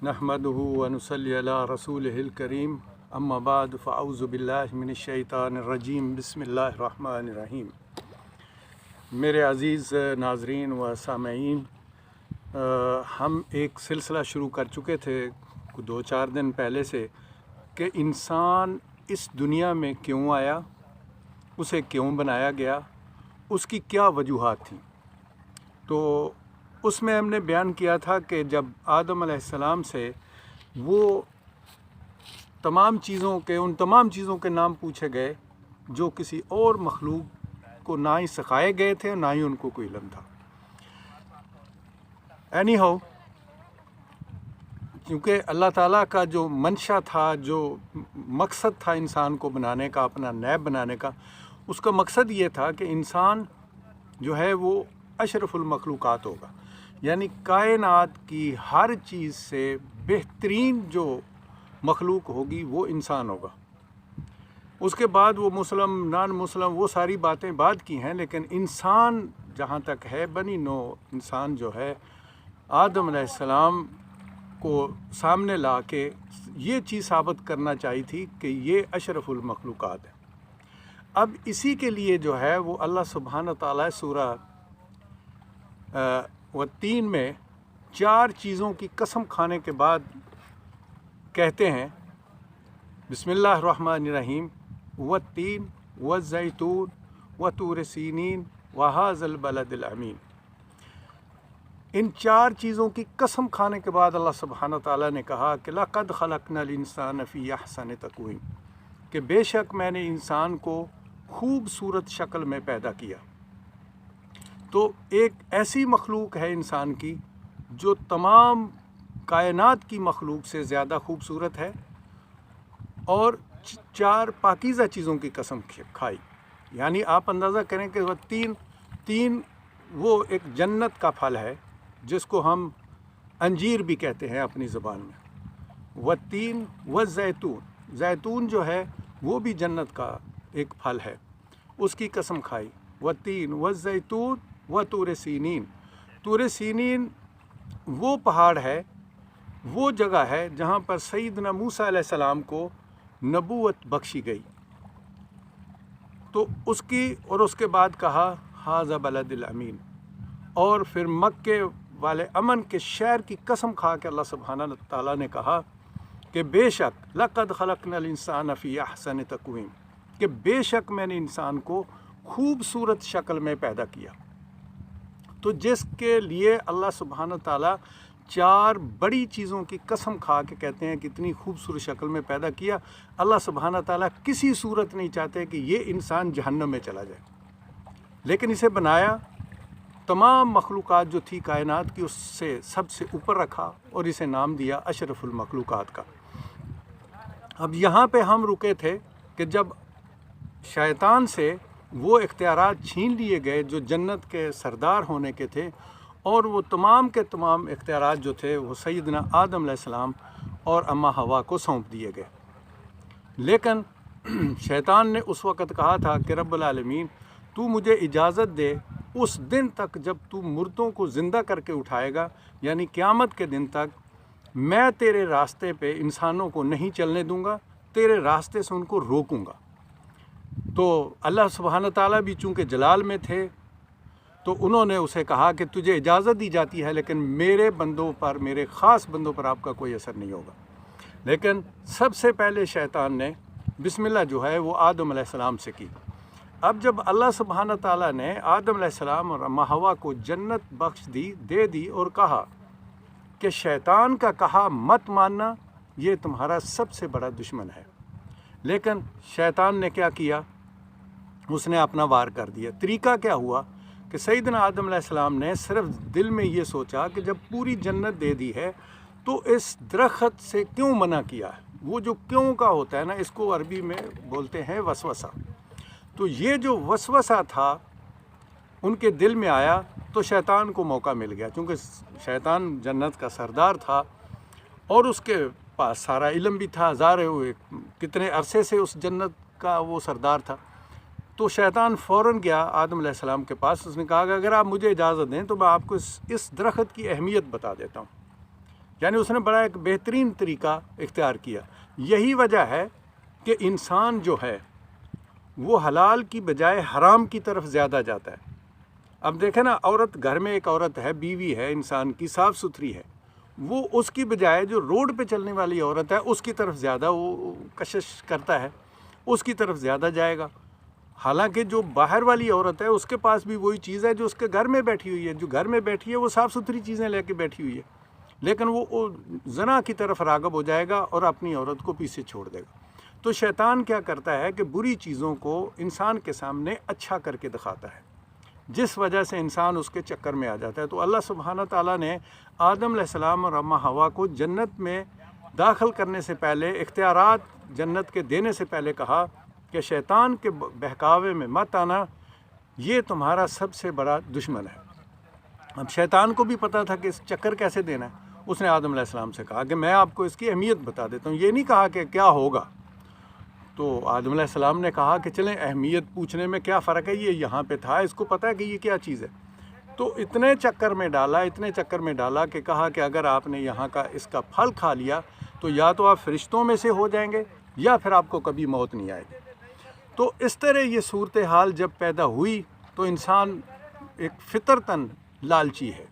نحمدہ ونصلی علی رسولہ الکریم اما بعد فاعوذ باللہ من الشیطان الرجیم بسم اللہ الرحمن الرحیم۔ میرے عزیز ناظرین و سامعین، ہم ایک سلسلہ شروع کر چکے تھے 2-4 دن پہلے سے کہ انسان اس دنیا میں کیوں آیا، اسے کیوں بنایا گیا، اس کی کیا وجوہات تھیں۔ تو اس میں ہم نے بیان کیا تھا کہ جب آدم علیہ السلام سے وہ ان تمام چیزوں کے نام پوچھے گئے جو کسی اور مخلوق کو نہ ہی سکھائے گئے تھے نہ ہی ان کو کوئی علم تھا۔ اینی ہاؤ، کیونکہ اللہ تعالیٰ کا جو منشا تھا، جو مقصد تھا انسان کو بنانے کا، اپنا نیب بنانے کا، اس کا مقصد یہ تھا کہ انسان جو ہے وہ اشرف المخلوقات ہوگا، یعنی کائنات کی ہر چیز سے بہترین جو مخلوق ہوگی وہ انسان ہوگا۔ اس کے بعد وہ مسلم نان مسلم وہ ساری باتیں بعد کی ہیں، لیکن انسان جہاں تک ہے، بنی نو انسان جو ہے، آدم علیہ السلام کو سامنے لا کے یہ چیز ثابت کرنا چاہی تھی کہ یہ اشرف المخلوقات ہے۔ اب اسی کے لیے جو ہے وہ اللہ سبحانہ تعالیٰ سورہ والتین میں 4 چیزوں کی قسم کھانے کے بعد کہتے ہیں، بسم اللہ الرحمن الرحیم، والتین والزیتون وطور سینین وہذا البلد الامین۔ ان 4 چیزوں کی قسم کھانے کے بعد اللہ سبحانہ تعالیٰ نے کہا کہ لقد خلقنا الانسان فی احسن تقویم، کہ بے شک میں نے انسان کو خوبصورت شکل میں پیدا کیا۔ تو ایک ایسی مخلوق ہے انسان کی جو تمام کائنات کی مخلوق سے زیادہ خوبصورت ہے، اور 4 پاکیزہ چیزوں کی قسم کھائی۔ یعنی آپ اندازہ کریں کہ وہ تین وہ ایک جنت کا پھل ہے جس کو ہم انجیر بھی کہتے ہیں اپنی زبان میں۔ والتین والزیتون، زیتون جو ہے وہ بھی جنت کا ایک پھل ہے، اس کی قسم کھائی۔ والتین والزیتون وطور سینین، طور سینین وہ پہاڑ ہے، وہ جگہ ہے جہاں پر سیدنا موسیٰ علیہ السلام کو نبوت بخشی گئی۔ تو اس کے بعد کہا ھذا بلد الامین، اور پھر مکے والے امن کے شہر کی قسم کھا کے اللہ سبحانہ تعالیٰ نے کہا کہ بے شک لقد خلقنا الانسان فی احسن تقویم، کہ بے شک میں نے انسان کو خوبصورت شکل میں پیدا کیا۔ تو جس کے لیے اللہ سبحانہ تعالیٰ 4 بڑی چیزوں کی قسم کھا کے کہتے ہیں کہ اتنی خوبصورت شکل میں پیدا کیا، اللہ سبحانہ تعالیٰ کسی صورت نہیں چاہتے کہ یہ انسان جہنم میں چلا جائے، لیکن اسے بنایا، تمام مخلوقات جو تھی کائنات کی اس سے سب سے اوپر رکھا اور اسے نام دیا اشرف المخلوقات کا۔ اب یہاں پہ ہم رکے تھے کہ جب شیطان سے وہ اختیارات چھین لیے گئے جو جنت کے سردار ہونے کے تھے، اور وہ تمام کے تمام اختیارات جو تھے وہ سیدنا آدم علیہ السلام اور اماں حوا کو سونپ دیے گئے۔ لیکن شیطان نے اس وقت کہا تھا کہ رب العالمین تو مجھے اجازت دے اس دن تک جب تو مردوں کو زندہ کر کے اٹھائے گا، یعنی قیامت کے دن تک میں تیرے راستے پہ انسانوں کو نہیں چلنے دوں گا، تیرے راستے سے ان کو روکوں گا۔ تو اللہ سبحانہ تعالیٰ بھی چونکہ جلال میں تھے تو انہوں نے اسے کہا کہ تجھے اجازت دی جاتی ہے، لیکن میرے بندوں پر، میرے خاص بندوں پر آپ کا کوئی اثر نہیں ہوگا۔ لیکن سب سے پہلے شیطان نے بسم اللہ جو ہے وہ آدم علیہ السلام سے کی۔ اب جب اللہ سبحانہ تعالیٰ نے آدم علیہ السلام اور اماں حوا کو جنت دے دی اور کہا کہ شیطان کا کہا مت ماننا، یہ تمہارا سب سے بڑا دشمن ہے، لیکن شیطان نے کیا کیا؟ اس نے اپنا وار کر دیا۔ طریقہ کیا ہوا کہ سیدنا آدم علیہ السلام نے صرف دل میں یہ سوچا کہ جب پوری جنت دے دی ہے تو اس درخت سے کیوں منع کیا ہے؟ وہ جو کیوں کا ہوتا ہے نا، اس کو عربی میں بولتے ہیں وسوسہ۔ تو یہ جو وسوسہ تھا ان کے دل میں آیا تو شیطان کو موقع مل گیا، کیونکہ شیطان جنت کا سردار تھا اور اس کے پاس سارا علم بھی تھا، ظاہر ہوئے کتنے عرصے سے اس جنت کا وہ سردار تھا۔ تو شیطان فوراً گیا آدم علیہ السلام کے پاس، اس نے کہا کہ اگر آپ مجھے اجازت دیں تو میں آپ کو اس درخت کی اہمیت بتا دیتا ہوں۔ یعنی اس نے بڑا ایک بہترین طریقہ اختیار کیا۔ یہی وجہ ہے کہ انسان جو ہے وہ حلال کی بجائے حرام کی طرف زیادہ جاتا ہے۔ اب دیکھیں نا، عورت گھر میں ایک عورت ہے، بیوی ہے انسان کی، صاف ستھری ہے، وہ اس کی بجائے جو روڈ پہ چلنے والی عورت ہے اس کی طرف زیادہ وہ کشش کرتا ہے، اس کی طرف زیادہ جائے گا۔ حالانکہ جو باہر والی عورت ہے اس کے پاس بھی وہی چیز ہے جو اس کے گھر میں بیٹھی ہوئی ہے، جو گھر میں بیٹھی ہے وہ صاف ستھری چیزیں لے کے بیٹھی ہوئی ہے، لیکن وہ زنا کی طرف راغب ہو جائے گا اور اپنی عورت کو پیچھے چھوڑ دے گا۔ تو شیطان کیا کرتا ہے کہ بری چیزوں کو انسان کے سامنے اچھا کر کے دکھاتا ہے، جس وجہ سے انسان اس کے چکر میں آ جاتا ہے۔ تو اللہ سبحانہ تعالیٰ نے آدم علیہ السلام اور اماں حوا کو جنت میں داخل کرنے سے پہلے، اختیارات جنت کے دینے سے پہلے کہا کہ شیطان کے بہکاوے میں مت آنا، یہ تمہارا سب سے بڑا دشمن ہے۔ اب شیطان کو بھی پتہ تھا کہ اس چکر کیسے دینا ہے۔ اس نے آدم علیہ السلام سے کہا کہ میں آپ کو اس کی اہمیت بتا دیتا ہوں، یہ نہیں کہا کہ کیا ہوگا۔ تو آدم علیہ السلام نے کہا کہ چلیں، اہمیت پوچھنے میں کیا فرق ہے، یہ یہاں پہ تھا، اس کو پتہ ہے کہ یہ کیا چیز ہے۔ تو اتنے چکر میں ڈالا کہ کہا کہ اگر آپ نے یہاں کا اس کا پھل کھا لیا تو یا تو آپ فرشتوں میں سے ہو جائیں گے یا پھر آپ کو کبھی موت نہیں آئے گی۔ تو اس طرح یہ صورتحال جب پیدا ہوئی تو انسان ایک فطرتاً لالچی ہے،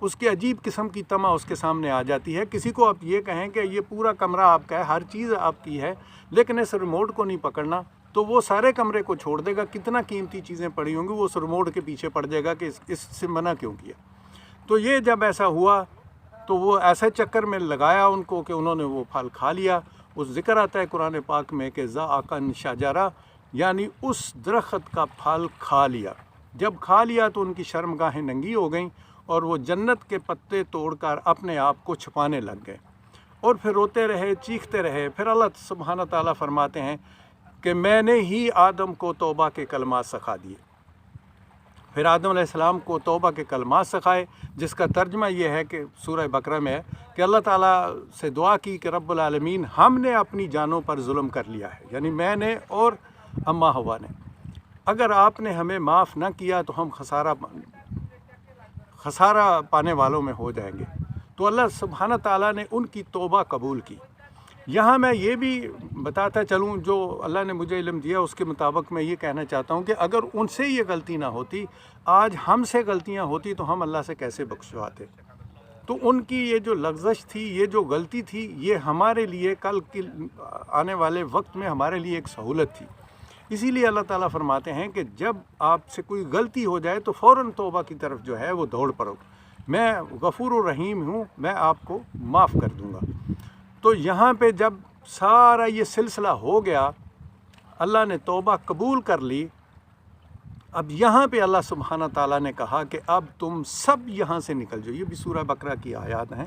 اس کی عجیب قسم کی طمع اس کے سامنے آ جاتی ہے۔ کسی کو آپ یہ کہیں کہ یہ پورا کمرہ آپ کا ہے، ہر چیز آپ کی ہے، لیکن اس ریموٹ کو نہیں پکڑنا، تو وہ سارے کمرے کو چھوڑ دے گا، کتنا قیمتی چیزیں پڑی ہوں گی وہ اس ریموٹ کے پیچھے پڑ جائے گا کہ اس سے منع کیوں کیا۔ تو یہ جب ایسا ہوا تو وہ ایسے چکر میں لگایا ان کو کہ انہوں نے وہ پھل کھا لیا۔ اس ذکر آتا ہے قرآن پاک میں کہ ذاقن شجرہ، یعنی اس درخت کا پھل کھا لیا۔ جب کھا لیا تو ان کی شرمگاہیں ننگی ہو گئیں اور وہ جنت کے پتے توڑ کر اپنے آپ کو چھپانے لگ گئے اور پھر روتے رہے، چیختے رہے۔ پھر اللہ سبحانہ تعالیٰ فرماتے ہیں کہ میں نے ہی آدم کو توبہ کے کلمات سکھا دیے۔ پھر آدم علیہ السلام کو توبہ کے کلمات سکھائے، جس کا ترجمہ یہ ہے کہ سورہ بقرہ میں ہے کہ اللہ تعالیٰ سے دعا کی کہ رب العالمین، ہم نے اپنی جانوں پر ظلم کر لیا ہے، یعنی میں نے اور اماں حوا نے، اگر آپ نے ہمیں معاف نہ کیا تو ہم خسارہ پانے والوں میں ہو جائیں گے۔ تو اللہ سبحانہ تعالیٰ نے ان کی توبہ قبول کی۔ یہاں میں یہ بھی بتاتا چلوں، جو اللہ نے مجھے علم دیا اس کے مطابق میں یہ کہنا چاہتا ہوں کہ اگر ان سے یہ غلطی نہ ہوتی، آج ہم سے غلطیاں ہوتی تو ہم اللہ سے کیسے بخشواتے۔ تو ان کی یہ جو لغزش تھی، یہ جو غلطی تھی، یہ ہمارے لیے کل کی آنے والے وقت میں ہمارے لیے ایک سہولت تھی۔ اسی لیے اللہ تعالیٰ فرماتے ہیں کہ جب آپ سے کوئی غلطی ہو جائے تو فوراً توبہ کی طرف جو ہے وہ دوڑ پڑو، میں غفور الرحیم ہوں، میں آپ کو معاف کر دوں گا۔ تو یہاں پہ جب سارا یہ سلسلہ ہو گیا، اللہ نے توبہ قبول کر لی، اب یہاں پہ اللہ سبحانہ تعالیٰ نے کہا کہ اب تم سب یہاں سے نکل جاؤ۔ یہ بھی سورہ بقرہ کی آیات ہیں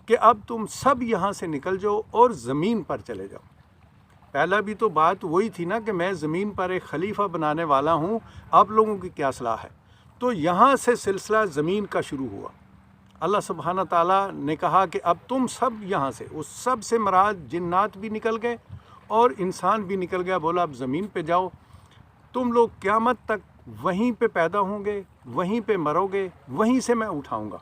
کہ اب تم سب یہاں سے نکل جاؤ اور زمین پر چلے جاؤ۔ پہلا بھی تو بات وہی تھی نا کہ میں زمین پر ایک خلیفہ بنانے والا ہوں، آپ لوگوں کی کیا صلاح ہے۔ تو یہاں سے سلسلہ زمین کا شروع ہوا۔ اللہ سبحانہ تعالیٰ نے کہا کہ اب تم سب یہاں سے، اس سب سے مراد جنات بھی نکل گئے اور انسان بھی نکل گیا، بولا اب زمین پہ جاؤ، تم لوگ قیامت تک وہیں پہ پیدا ہوں گے، وہیں پہ مرو گے، وہیں سے میں اٹھاؤں گا۔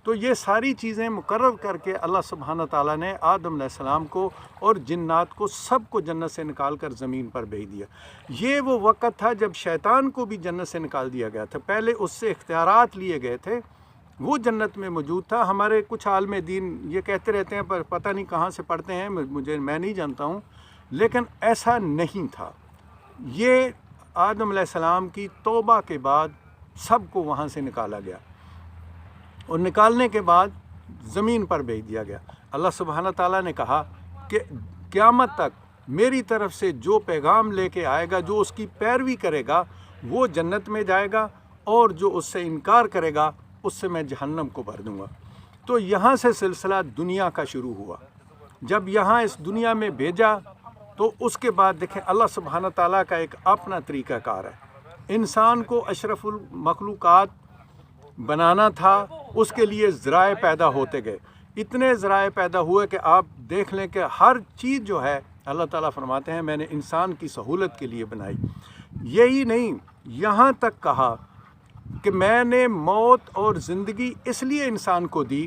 تو یہ ساری چیزیں مقرر کر کے اللہ سبحانہ تعالیٰ نے آدم علیہ السلام کو اور جنات کو سب کو جنت سے نکال کر زمین پر بھیج دیا۔ یہ وہ وقت تھا جب شیطان کو بھی جنت سے نکال دیا گیا تھا، پہلے اس سے اختیارات لیے گئے تھے، وہ جنت میں موجود تھا۔ ہمارے کچھ عالم دین یہ کہتے رہتے ہیں، پر پتہ نہیں کہاں سے پڑھتے ہیں، میں نہیں جانتا ہوں، لیکن ایسا نہیں تھا۔ یہ آدم علیہ السلام کی توبہ کے بعد سب کو وہاں سے نکالا گیا اور نکالنے کے بعد زمین پر بھیج دیا گیا۔ اللہ سبحانہ تعالیٰ نے کہا کہ قیامت تک میری طرف سے جو پیغام لے کے آئے گا، جو اس کی پیروی کرے گا، وہ جنت میں جائے گا، اور جو اس سے انکار کرے گا اس سے میں جہنم کو بھر دوں گا۔ تو یہاں سے سلسلہ دنیا کا شروع ہوا۔ جب یہاں اس دنیا میں بھیجا تو اس کے بعد دیکھیں اللہ سبحانہ تعالیٰ کا ایک اپنا طریقہ کار ہے۔ انسان کو اشرف المخلوقات بنانا تھا، اس کے لیے ذرائع پیدا ہوتے گئے، اتنے ذرائع پیدا ہوئے کہ آپ دیکھ لیں کہ ہر چیز جو ہے اللہ تعالیٰ فرماتے ہیں میں نے انسان کی سہولت کے لیے بنائی۔ یہی نہیں، یہاں تک کہا کہ میں نے موت اور زندگی اس لیے انسان کو دی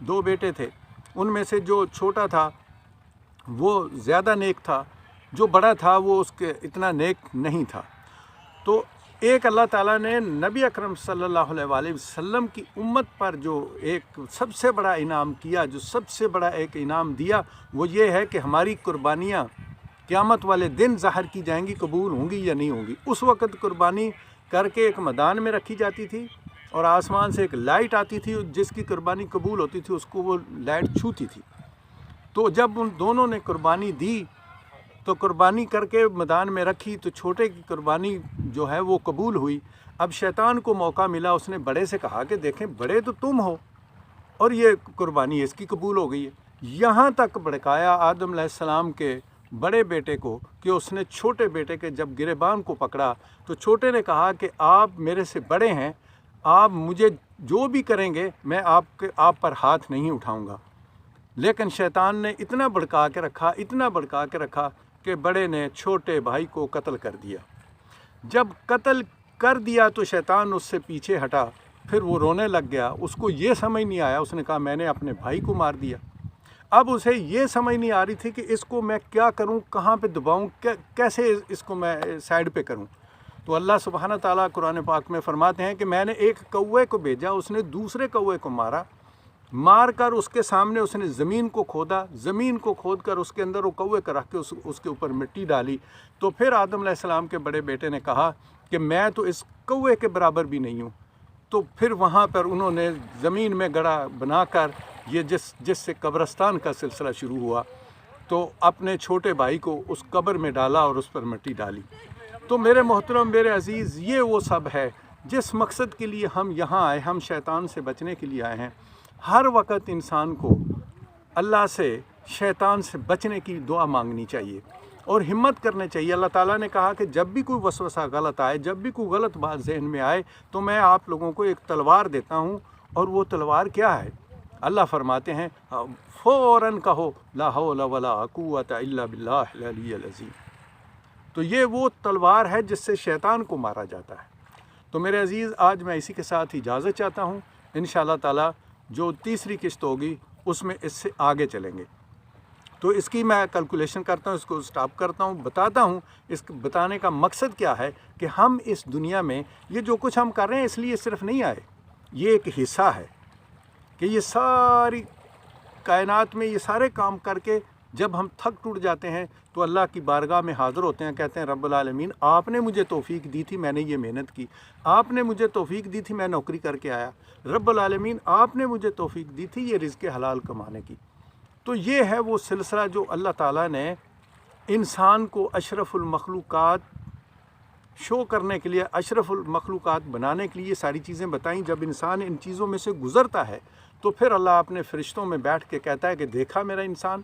2 بیٹے تھے، ان میں سے جو چھوٹا تھا وہ زیادہ نیک تھا، جو بڑا تھا وہ اس کے اتنا نیک نہیں تھا۔ تو ایک اللہ تعالیٰ نے نبی اکرم صلی اللہ علیہ وآلہ وسلم کی امت پر جو ایک سب سے بڑا انعام کیا، جو سب سے بڑا ایک انعام دیا، وہ یہ ہے کہ ہماری قربانیاں قیامت والے دن ظاہر کی جائیں گی، قبول ہوں گی یا نہیں ہوں گی۔ اس وقت قربانی کر کے ایک میدان میں رکھی جاتی تھی اور آسمان سے ایک لائٹ آتی تھی، جس کی قربانی قبول ہوتی تھی اس کو وہ لائٹ چھوتی تھی۔ تو جب ان دونوں نے قربانی دی تو قربانی کر کے میدان میں رکھی تو چھوٹے کی قربانی جو ہے وہ قبول ہوئی۔ اب شیطان کو موقع ملا، اس نے بڑے سے کہا کہ دیکھیں بڑے تو تم ہو اور یہ قربانی اس کی قبول ہو گئی ہے۔ یہاں تک بھڑکایا آدم علیہ السلام کے بڑے بیٹے کو کہ اس نے چھوٹے بیٹے کے جب گریبان کو پکڑا تو چھوٹے نے کہا کہ آپ میرے سے بڑے ہیں، آپ مجھے جو بھی کریں گے میں آپ پر ہاتھ نہیں اٹھاؤں گا۔ لیکن شیطان نے اتنا بھڑکا کے رکھا کہ بڑے نے چھوٹے بھائی کو قتل کر دیا۔ جب قتل کر دیا تو شیطان اس سے پیچھے ہٹا، پھر وہ رونے لگ گیا۔ اس کو یہ سمجھ نہیں آیا، اس نے کہا میں نے اپنے بھائی کو مار دیا۔ اب اسے یہ سمجھ نہیں آ رہی تھی کہ اس کو میں کیا کروں، کہاں پہ دباؤں، کیسے اس کو میں سائیڈ پہ کروں۔ تو اللہ سبحانہ تعالیٰ قرآن پاک میں فرماتے ہیں کہ میں نے ایک کوے کو بھیجا، اس نے دوسرے کوے کو مار کر اس کے سامنے اس نے زمین کو کھود کر اس کے اندر وہ کوے کا رکھ کے اس کے اوپر مٹی ڈالی۔ تو پھر آدم علیہ السلام کے بڑے بیٹے نے کہا کہ میں تو اس کوے کے برابر بھی نہیں ہوں۔ تو پھر وہاں پر انہوں نے زمین میں گڑھا بنا کر یہ جس سے قبرستان کا سلسلہ شروع ہوا، تو اپنے چھوٹے بھائی کو اس قبر میں ڈالا اور اس پر مٹی ڈالی۔ تو میرے محترم، میرے عزیز، یہ وہ سب ہے جس مقصد کے لیے ہم یہاں آئے، ہم شیطان سے بچنے کے لیے آئے ہیں۔ ہر وقت انسان کو اللہ سے، شیطان سے بچنے کی دعا مانگنی چاہیے اور ہمت کرنے چاہیے۔ اللہ تعالیٰ نے کہا کہ جب بھی کوئی وسوسہ غلط آئے، جب بھی کوئی غلط بات ذہن میں آئے تو میں آپ لوگوں کو ایک تلوار دیتا ہوں، اور وہ تلوار کیا ہے؟ اللہ فرماتے ہیں فوراً کہو لا حول ولا قوت الا باللہ العلی العظیم۔ تو یہ وہ تلوار ہے جس سے شیطان کو مارا جاتا ہے۔ تو میرے عزیز، آج میں اسی کے ساتھ اجازت چاہتا ہوں۔ انشاءاللہ تعالیٰ جو تیسری قسط ہوگی اس میں اس سے آگے چلیں گے۔ تو اس کی میں کیلکولیشن کرتا ہوں، اس کو سٹاپ کرتا ہوں، بتاتا ہوں اس بتانے کا مقصد کیا ہے کہ ہم اس دنیا میں یہ جو کچھ ہم کر رہے ہیں اس لیے صرف نہیں آئے، یہ ایک حصہ ہے کہ یہ ساری کائنات میں یہ سارے کام کر کے جب ہم تھک ٹوٹ جاتے ہیں تو اللہ کی بارگاہ میں حاضر ہوتے ہیں، کہتے ہیں رب العالمین آپ نے مجھے توفیق دی تھی، میں نے یہ محنت کی، آپ نے مجھے توفیق دی تھی، میں نوکری کر کے آیا، رب العالمین آپ نے مجھے توفیق دی تھی یہ رزق حلال کمانے کی۔ تو یہ ہے وہ سلسلہ جو اللہ تعالیٰ نے انسان کو اشرف المخلوقات شو کرنے کے لیے، اشرف المخلوقات بنانے کے لیے یہ ساری چیزیں بتائیں۔ جب انسان ان چیزوں میں سے گزرتا ہے تو پھر اللہ اپنے فرشتوں میں بیٹھ کے کہتا ہے کہ دیکھا میرا انسان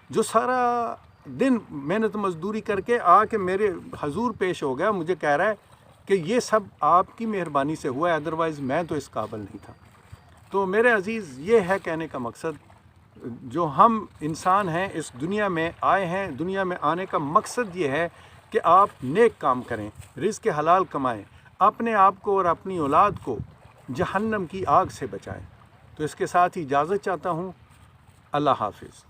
جو سارا دن محنت مزدوری کر کے آ کے میرے حضور پیش ہو گیا، مجھے کہہ رہا ہے کہ یہ سب آپ کی مہربانی سے ہوا ہے، ادروائز میں تو اس قابل نہیں تھا۔ تو میرے عزیز، یہ ہے کہنے کا مقصد، جو ہم انسان ہیں اس دنیا میں آئے ہیں، دنیا میں آنے کا مقصد یہ ہے کہ آپ نیک کام کریں، رزق حلال کمائیں، اپنے آپ کو اور اپنی اولاد کو جہنم کی آگ سے بچائیں۔ تو اس کے ساتھ ہی اجازت چاہتا ہوں۔ اللہ حافظ۔